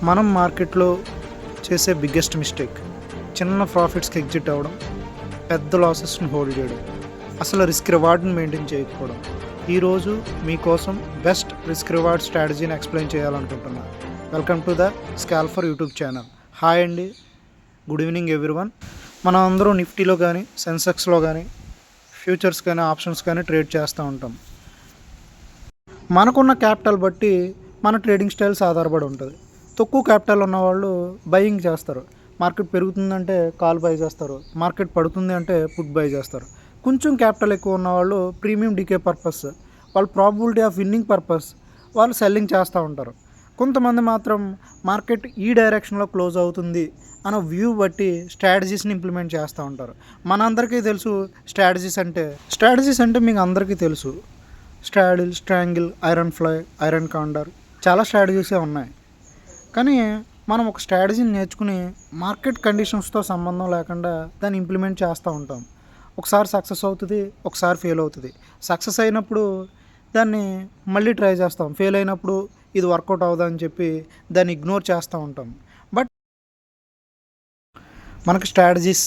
మనం మార్కెట్లో చేసే బిగ్గెస్ట్ మిస్టేక్ చిన్న ప్రాఫిట్స్కి ఎగ్జిట్ అవ్వడం, పెద్ద లాసెస్ని హోల్డ్ చేయడం, అసలు రిస్క్ రివార్డ్ని మెయింటైన్ చేయకపోవడం. ఈరోజు మీకోసం బెస్ట్ రిస్క్ రివార్డ్ స్ట్రాటజీని ఎక్స్ప్లెయిన్ చేయాలనుకుంటున్నాను. Welcome to the Scalper YouTube channel. Hi అండి, గుడ్ ఈవినింగ్ ఎవ్రీవన్. మనం అందరూ నిఫ్టీలో కానీ, సెన్సెక్స్లో కానీ, ఫ్యూచర్స్ కానీ, ఆప్షన్స్ కానీ ట్రేడ్ చేస్తూ ఉంటాం. మనకున్న క్యాపిటల్ బట్టి మన ట్రేడింగ్ స్టైల్స్ ఆధారపడి ఉంటుంది. తక్కువ క్యాపిటల్ ఉన్నవాళ్ళు బయింగ్ చేస్తారు. మార్కెట్ పెరుగుతుందంటే కాల్ బై చేస్తారు, మార్కెట్ పడుతుంది అంటే పుట్ బై చేస్తారు. కొంచెం క్యాపిటల్ ఎక్కువ ఉన్నవాళ్ళు ప్రీమియం డీకే పర్పస్, వాళ్ళు ప్రాబబిలిటీ ఆఫ్ విన్నింగ్ పర్పస్ వాళ్ళు సెల్లింగ్ చేస్తూ ఉంటారు. కొంతమంది మాత్రం మార్కెట్ ఈ డైరెక్షన్లో క్లోజ్ అవుతుంది అన్న వ్యూ బట్టి స్ట్రాటజీస్ని ఇంప్లిమెంట్ చేస్తూ ఉంటారు. మనందరికీ తెలుసు స్ట్రాటజీస్ అంటే మీకు అందరికీ తెలుసు. Straddle, స్ట్రాంగిల్, iron fly, iron condor, చాలా స్ట్రాటజీసే ఉన్నాయి. కానీ మనం ఒక స్ట్రాటజీని నేర్చుకుని మార్కెట్ కండిషన్స్తో సంబంధం లేకుండా దాన్ని ఇంప్లిమెంట్ చేస్తూ ఉంటాం. ఒకసారి సక్సెస్ అవుతుంది, ఒకసారి ఫెయిల్ అవుతుంది. సక్సెస్ అయినప్పుడు దాన్ని మళ్ళీ ట్రై చేస్తాం, ఫెయిల్ అయినప్పుడు ఇది వర్కౌట్ అవుదని చెప్పి దాన్ని ఇగ్నోర్ చేస్తూ ఉంటాం. బట్ మనకి స్ట్రాటజీస్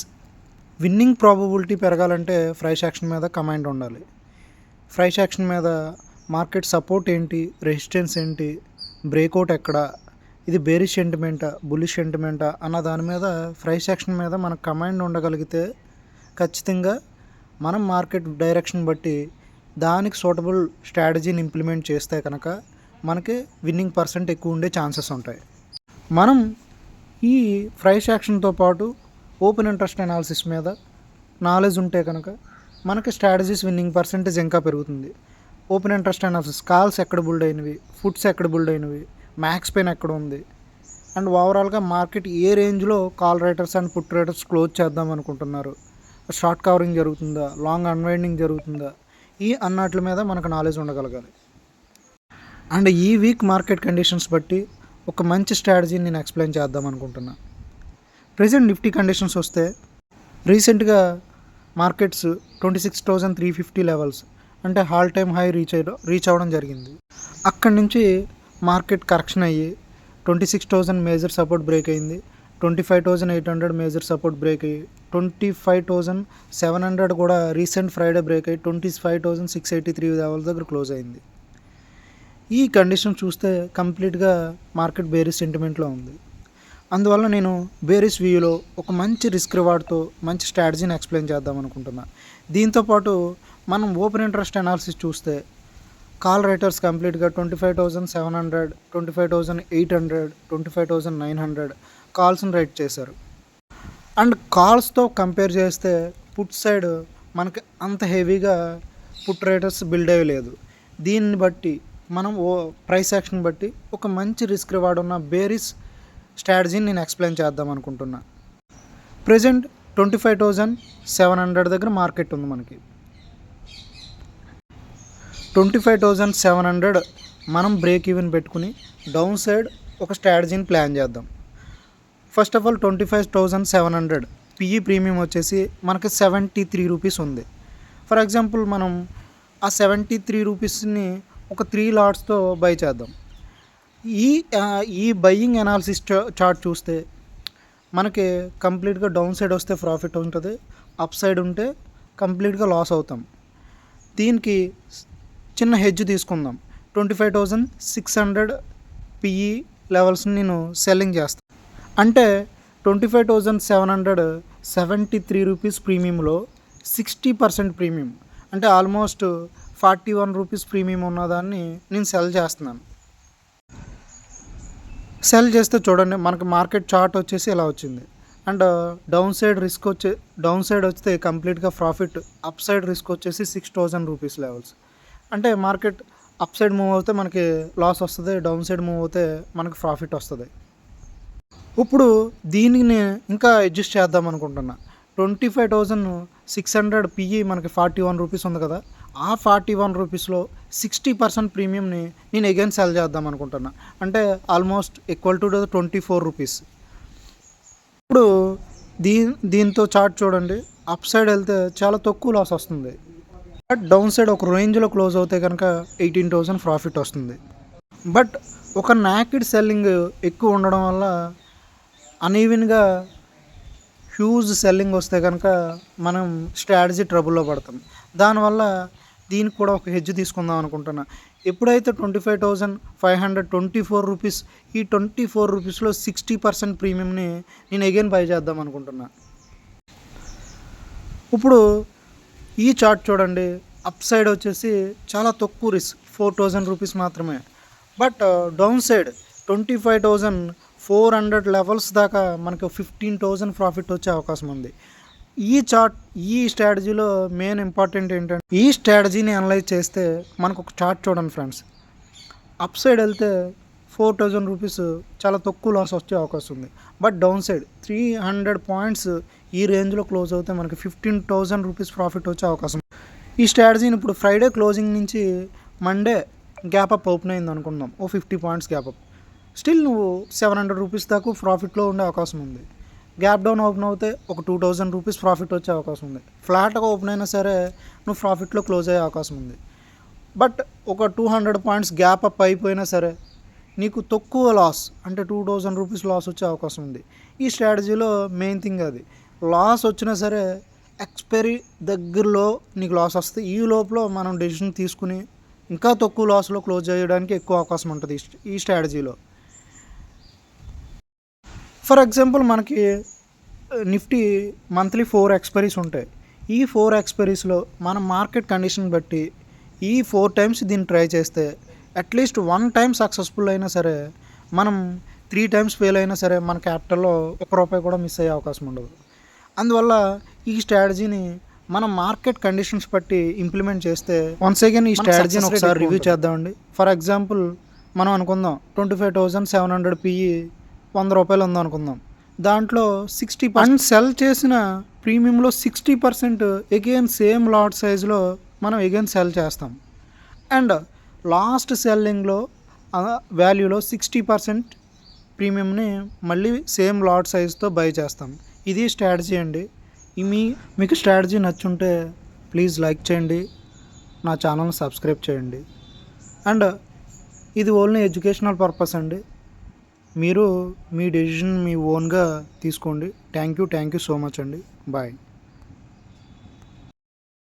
విన్నింగ్ ప్రాబబిలిటీ పెరగాలంటే ప్రైస్ యాక్షన్ మీద కమాండ్ ఉండాలి. ప్రైస్ యాక్షన్ మీద మార్కెట్ సపోర్ట్ ఏంటి, రెసిస్టెన్స్ ఏంటి, బ్రేక్అవుట్ ఎక్కడ, ఇది బేరిష్ సెంటిమెంటా, బుల్లిష్ సెంటిమెంటా అన్న దాని మీద ప్రైస్ యాక్షన్ మీద మనకు కమాండ్ ఉండగలిగితే ఖచ్చితంగా మనం మార్కెట్ డైరెక్షన్ బట్టి దానికి సూటబుల్ స్ట్రాటజీని ఇంప్లిమెంట్ చేస్తే కనుక మనకి విన్నింగ్ పర్సెంట్ ఎక్కువ ఉండే ఛాన్సెస్ ఉంటాయి. మనం ఈ ప్రైస్ యాక్షన్తో పాటు ఓపెన్ ఇంట్రెస్ట్ అనాలిసిస్ మీద నాలెడ్జ్ ఉంటే కనుక మనకి స్ట్రాటజీస్ విన్నింగ్ పర్సెంటేజ్ ఇంకా పెరుగుతుంది. ఓపెన్ ఇంట్రెస్ట్ అనాలిసిస్, కాల్స్ ఎక్కడ బుల్డ్ అయినవి, ఫుట్స్ ఎక్కడ బుల్డ్ అయినవి, మ్యాక్స్ పెయిన్ ఎక్కడ ఉంది, అండ్ ఓవరాల్గా మార్కెట్ ఏ రేంజ్లో call writers and put writers close చేద్దాం అనుకుంటున్నారు, షార్ట్ కవరింగ్ జరుగుతుందా, లాంగ్ అన్వైండింగ్ జరుగుతుందా, ఈ అన్నట్ల మీద మనకు నాలెడ్జ్ ఉండగలగాలి. అండ్ ఈ వీక్ మార్కెట్ కండిషన్స్ బట్టి ఒక మంచి స్ట్రాటజీని నేను ఎక్స్ప్లెయిన్ చేద్దాం అనుకుంటున్నా. ప్రెజెంట్ నిఫ్టీ కండిషన్స్ వస్తే రీసెంట్గా మార్కెట్స్ 26,350 లెవెల్స్ అంటే హాల్ టైమ్ హై రీచ్ అవ్వడం జరిగింది. అక్కడి నుంచి మార్కెట్ కరెక్షన్ అయ్యి 26,000 మేజర్ సపోర్ట్ బ్రేక్ అయింది, 25,800 మేజర్ సపోర్ట్ బ్రేక్ అయ్యి 25,700 కూడా రీసెంట్ ఫ్రైడే బ్రేక్ అయ్యి 25,683 లెవెల్స్ దగ్గర క్లోజ్ అయింది. ఈ కండిషన్ చూస్తే కంప్లీట్గా మార్కెట్ బేరిష్ సెంటిమెంట్లో ఉంది. అందువల్ల నేను బేరిష్ వ్యూలో ఒక మంచి రిస్క్ రివార్డ్తో మంచి స్ట్రాటజీని ఎక్స్ప్లెయిన్ చేద్దాం అనుకుంటున్నా. దీంతోపాటు మనం ఓపెన్ ఇంట్రెస్ట్ అనాలిసిస్ చూస్తే కాల్ రైటర్స్ కంప్లీట్గా 25,700, 25,800, 25,900 కాల్స్ని రైట్ చేశారు. అండ్ కాల్స్తో కంపేర్ చేస్తే పుట్ సైడ్ మనకి అంత హెవీగా పుట్ రైటర్స్ బిల్డ్ అయ్యలేదు. దీన్ని బట్టి మనం ప్రైస్ యాక్షన్ బట్టి ఒక మంచి రిస్క్ రివార్డ్ ఉన్న బేరిష్ స్ట్రాటజీని నేను ఎక్స్ప్లెయిన్ చేద్దాం అనుకుంటున్నా. ప్రజెంట్ 25,700 దగ్గర మార్కెట్ ఉంది. మనకి 25,700 మనం బ్రేక్ ఈవెన్ పెట్టుకుని డౌన్ సైడ్ ఒక స్ట్రాటజీని ప్లాన్ చేద్దాం. First of all 25,700 PE premium వచ్చేసి మనకి 73 రూపీస్ ఉంది. ఫర్ ఎగ్జాంపుల్ మనం ఆ 73 రూపీస్ని ఒక 3 లాట్స్తో బై చేద్దాం. ఈ బయ్యింగ్ అనాలిసిస్ చార్ట్ చూస్తే మనకి కంప్లీట్గా డౌన్ సైడ్ వస్తే ప్రాఫిట్ ఉంటుంది, అప్ సైడ్ ఉంటే కంప్లీట్గా లాస్ అవుతాం. దీనికి చిన్న హెడ్జ్ తీసుకుందాం. 25,600 పిఈ లెవెల్స్ని నేను సెల్లింగ్ చేస్తాను. అంటే 25,700 73 రూపీస్ ప్రీమియంలో 60% ప్రీమియం అంటే ఆల్మోస్ట్ 41 రూపీస్ ప్రీమియం ఉన్నదాన్ని నేను సెల్ చేస్తున్నాను. సెల్ చేస్తే చూడండి మనకి మార్కెట్ చార్ట్ వచ్చేసి ఇలా వచ్చింది. అండ్ డౌన్ సైడ్ వస్తే కంప్లీట్గా ప్రాఫిట్, అప్ సైడ్ రిస్క్ వచ్చేసి 6,000 రూపీస్ లెవెల్స్. అంటే మార్కెట్ అప్ సైడ్ మూవ్ అవుతే మనకి లాస్ వస్తుంది, డౌన్ సైడ్ మూవ్ అవుతే మనకి ప్రాఫిట్ వస్తుంది. ఇప్పుడు దీనిని ఇంకా అడ్జస్ట్ చేద్దాం అనుకుంటున్నా. 25,600 పిఈ మనకి 41 రూపీస్ ఉంది కదా, ఆ 41 రూపీస్లో 60% ప్రీమియంని నేను అగైన్ సెల్ చేద్దాం అనుకుంటున్నా. అంటే ఆల్మోస్ట్ ఈక్వల్ టు 24 రూపీస్. ఇప్పుడు దీంతో చార్ట్ చూడండి, అప్ సైడ్ వెళ్తే చాలా తక్కువ లాస్ వస్తుంది, బట్ డౌన్ సైడ్ ఒక రేంజ్లో క్లోజ్ అవుతే కనుక 18,000 ప్రాఫిట్ వస్తుంది. బట్ ఒక నాకెడ్ సెల్లింగ్ ఎక్కువ ఉండడం వల్ల అనీవెన్గా హ్యూజ్ సెల్లింగ్ వస్తే కనుక మనం స్ట్రాటజీ ట్రబుల్లో పడతాం. దానివల్ల దీనికి కూడా ఒక హెడ్జ్ తీసుకుందాం అనుకుంటున్నా. ఎప్పుడైతే 25,524 రూపీస్, ఈ 24 రూపీస్లో 60% ప్రీమియంని నేను అగైన్ బై చేద్దాం అనుకుంటున్నా. ఇప్పుడు ఈ చార్ట్ చూడండి, అప్ సైడ్ వచ్చేసి చాలా తక్కువ రిస్క్, 4,000 రూపీస్ మాత్రమే. బట్ డౌన్ సైడ్ 25,400 లెవెల్స్ దాకా మనకు 15,000 ప్రాఫిట్ వచ్చే అవకాశం ఉంది. ఈ స్ట్రాటజీలో మెయిన్ ఇంపార్టెంట్ ఏంటంటే, ఈ స్ట్రాటజీని అనలైజ్ చేస్తే మనకు ఒక చార్ట్ చూడండి ఫ్రెండ్స్. అప్ సైడ్ వెళ్తే 4,000 రూపీస్ చాలా తక్కువ లాస్ వచ్చే అవకాశం ఉంది. బట్ డౌన్ సైడ్ 300 పాయింట్స్ ఈ రేంజ్లో క్లోజ్ అవుతే మనకి 15,000 రూపీస్ ప్రాఫిట్ వచ్చే అవకాశం. ఈ స్ట్రాటజీని ఇప్పుడు ఫ్రైడే క్లోజింగ్ నుంచి మండే గ్యాప్ అప్ ఓపెన్ అయింది అనుకుందాం, ఓ 50 పాయింట్స్ గ్యాప్ అప్. స్టిల్ నువ్వు 700 రూపీస్ దాకా ప్రాఫిట్లో ఉండే అవకాశం ఉంది. గ్యాప్ డౌన్ ఓపెన్ అవుతే ఒక 2,000 రూపీస్ ప్రాఫిట్ వచ్చే అవకాశం ఉంది. ఫ్లాట్గా ఓపెన్ అయినా సరే నువ్వు ప్రాఫిట్లో క్లోజ్ అయ్యే అవకాశం ఉంది. బట్ ఒక 200 పాయింట్స్ గ్యాప్ అప్ అయిపోయినా సరే నీకు తక్కువ లాస్, అంటే 2,000 రూపీస్ లాస్ వచ్చే అవకాశం ఉంది. ఈ స్ట్రాటజీలో మెయిన్ థింగ్ అది, లాస్ వచ్చినా సరే ఎక్స్పైరీ దగ్గరలో నీకు లాస్ వస్తే ఈ లోపల మనం డెసిషన్ తీసుకుని ఇంకా తక్కువ లాస్లో క్లోజ్ చేయడానికి ఎక్కువ అవకాశం ఉంటుంది ఈ స్ట్రాటజీలో. ఫర్ ఎగ్జాంపుల్ మనకి నిఫ్టీ మంత్లీ 4 ఎక్స్పైరీస్ ఉంటాయి. ఈ 4 ఎక్స్పైరీస్లో మన మార్కెట్ కండిషన్ బట్టి ఈ 4 టైమ్స్ దీన్ని ట్రై చేస్తే అట్లీస్ట్ 1 టైం సక్సెస్ఫుల్ అయినా సరే, మనం 3 టైమ్స్ ఫెయిల్ అయినా సరే మన క్యాపిటల్లో ₹1 కూడా మిస్ అయ్యే అవకాశం ఉండదు. అందువల్ల ఈ స్ట్రాటజీని మనం మార్కెట్ కండిషన్స్ బట్టి ఇంప్లిమెంట్ చేస్తే వన్స్ అగైన్ ఈ స్ట్రాటజీని ఒకసారి రివ్యూ చేద్దామండి. ఫర్ ఎగ్జాంపుల్ మనం అనుకుందాం 25,700 పిఈ ₹100 ఉందో అనుకుందాం. దాంట్లో 60% సెల్ చేసిన ప్రీమియంలో 60% అగైన్ సేమ్ లాట్ సైజులో మనం అగైన్ సెల్ చేస్తాం. అండ్ లాస్ట్ సెల్లింగ్లో వాల్యూలో 60% ప్రీమియంని మళ్ళీ సేమ్ లాట్ సైజుతో బై చేస్తాం. ఇది స్ట్రాటజీ అండి. మీకు స్ట్రాటజీ నచ్చుంటే ప్లీజ్ లైక్ చేయండి, నా ఛానల్ని సబ్స్క్రైబ్ చేయండి. అండ్ ఇది ఓన్లీ ఎడ్యుకేషనల్ పర్పస్ అండి. మీరు మీ డెసిషన్ మీ ఓన్గా తీసుకోండి. థ్యాంక్ యూ సో మచ్ అండి. బాయ్.